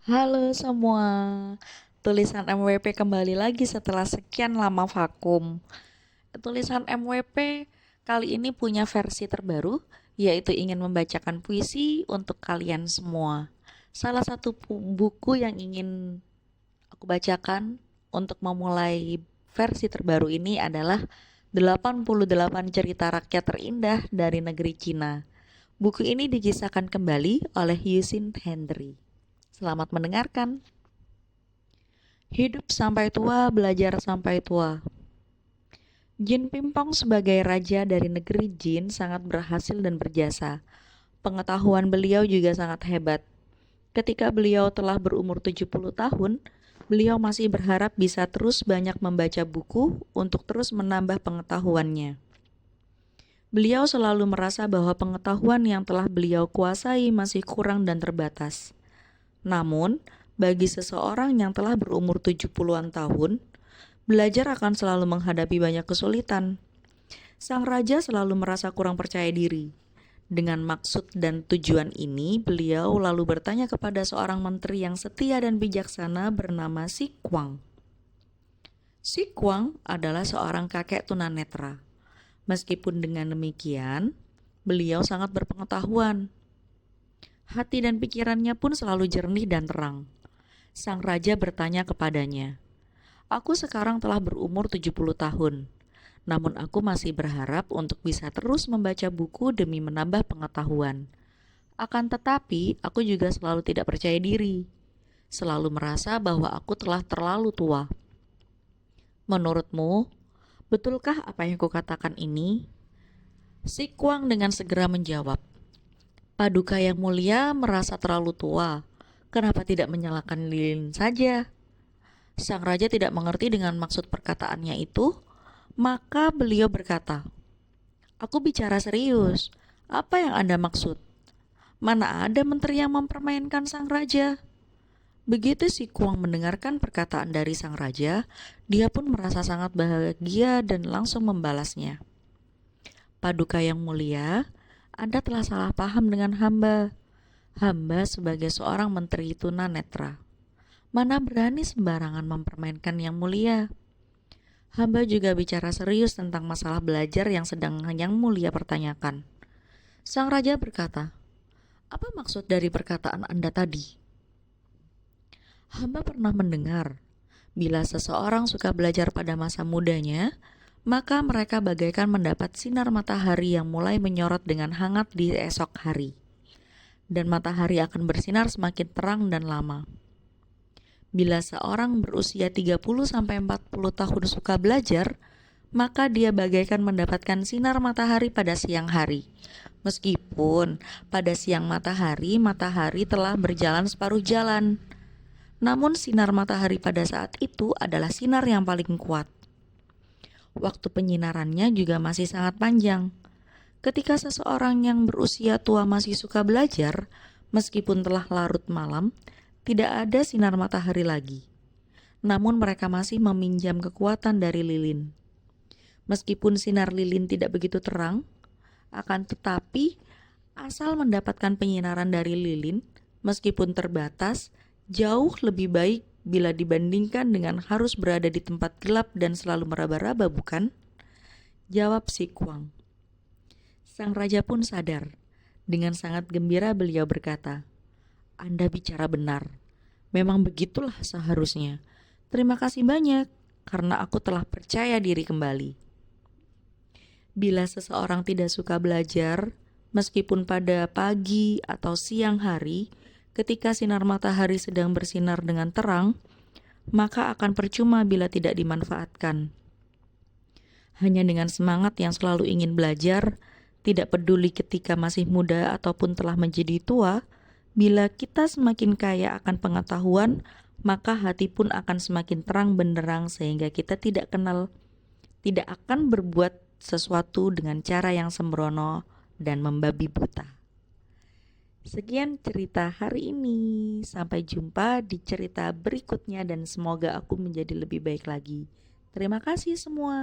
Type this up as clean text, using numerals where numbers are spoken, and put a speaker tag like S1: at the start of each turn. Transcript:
S1: Halo semua, tulisan MWP kembali lagi setelah sekian lama vakum. Tulisan MWP kali ini punya versi terbaru, yaitu ingin membacakan puisi untuk kalian semua. Salah satu buku yang ingin aku bacakan untuk memulai versi terbaru ini adalah 88 cerita rakyat terindah dari negeri Cina. Buku ini dikisahkan kembali oleh Yusin Hendry. Selamat mendengarkan. Hidup sampai tua, belajar sampai tua. Jin Pimpong sebagai raja dari negeri Jin sangat berhasil dan berjasa. Pengetahuan beliau juga sangat hebat. Ketika beliau telah berumur 70 tahun, beliau masih berharap bisa terus banyak membaca buku untuk terus menambah pengetahuannya. Beliau selalu merasa bahwa pengetahuan yang telah beliau kuasai masih kurang dan terbatas. Namun, bagi seseorang yang telah berumur 70-an tahun, belajar akan selalu menghadapi banyak kesulitan. Sang raja selalu merasa kurang percaya diri. Dengan maksud dan tujuan ini, beliau lalu bertanya kepada seorang menteri yang setia dan bijaksana bernama Si Kuang. Si Kuang adalah seorang kakek tunanetra. Meskipun dengan demikian, beliau sangat berpengetahuan. Hati dan pikirannya pun selalu jernih dan terang. Sang raja bertanya kepadanya, "Aku sekarang telah berumur 70 tahun, namun aku masih berharap untuk bisa terus membaca buku demi menambah pengetahuan. Akan tetapi, aku juga selalu tidak percaya diri, selalu merasa bahwa aku telah terlalu tua. Menurutmu, betulkah apa yang kukatakan ini?" Si Kuang dengan segera menjawab, "Paduka yang mulia merasa terlalu tua. Kenapa tidak menyalakan lilin saja?" Sang raja tidak mengerti dengan maksud perkataannya itu, maka beliau berkata, "Aku bicara serius. Apa yang Anda maksud? Mana ada menteri yang mempermainkan sang raja?" Begitu si Kuang mendengarkan perkataan dari sang raja, dia pun merasa sangat bahagia dan langsung membalasnya. "Paduka yang mulia, Anda telah salah paham dengan hamba. Hamba sebagai seorang menteri tunanetra. Mana berani sembarangan mempermainkan yang mulia. Hamba juga bicara serius tentang masalah belajar yang sedang yang mulia pertanyakan." Sang raja berkata, "Apa maksud dari perkataan Anda tadi?" "Hamba pernah mendengar, bila seseorang suka belajar pada masa mudanya, maka mereka bagaikan mendapat sinar matahari yang mulai menyorot dengan hangat di esok hari. Dan matahari akan bersinar semakin terang dan lama. Bila seorang berusia 30-40 tahun suka belajar, maka dia bagaikan mendapatkan sinar matahari pada siang hari. Meskipun pada siang matahari telah berjalan separuh jalan. Namun sinar matahari pada saat itu adalah sinar yang paling kuat. Waktu penyinarannya juga masih sangat panjang. Ketika seseorang yang berusia tua masih suka belajar, meskipun telah larut malam, tidak ada sinar matahari lagi. Namun mereka masih meminjam kekuatan dari lilin. Meskipun sinar lilin tidak begitu terang, akan tetapi asal mendapatkan penyinaran dari lilin, meskipun terbatas, jauh lebih baik bila dibandingkan dengan harus berada di tempat gelap dan selalu meraba-raba, bukan?" Jawab si Kuang. Sang raja pun sadar. Dengan sangat gembira beliau berkata, "Anda bicara benar. Memang begitulah seharusnya. Terima kasih banyak, karena aku telah percaya diri kembali." Bila seseorang tidak suka belajar, meskipun pada pagi atau siang hari, ketika sinar matahari sedang bersinar dengan terang, maka akan percuma bila tidak dimanfaatkan. Hanya dengan semangat yang selalu ingin belajar, tidak peduli ketika masih muda ataupun telah menjadi tua, bila kita semakin kaya akan pengetahuan, maka hati pun akan semakin terang benderang sehingga kita tidak akan berbuat sesuatu dengan cara yang sembrono dan membabi buta. Sekian cerita hari ini. Sampai jumpa di cerita berikutnya dan semoga aku menjadi lebih baik lagi. Terima kasih semua.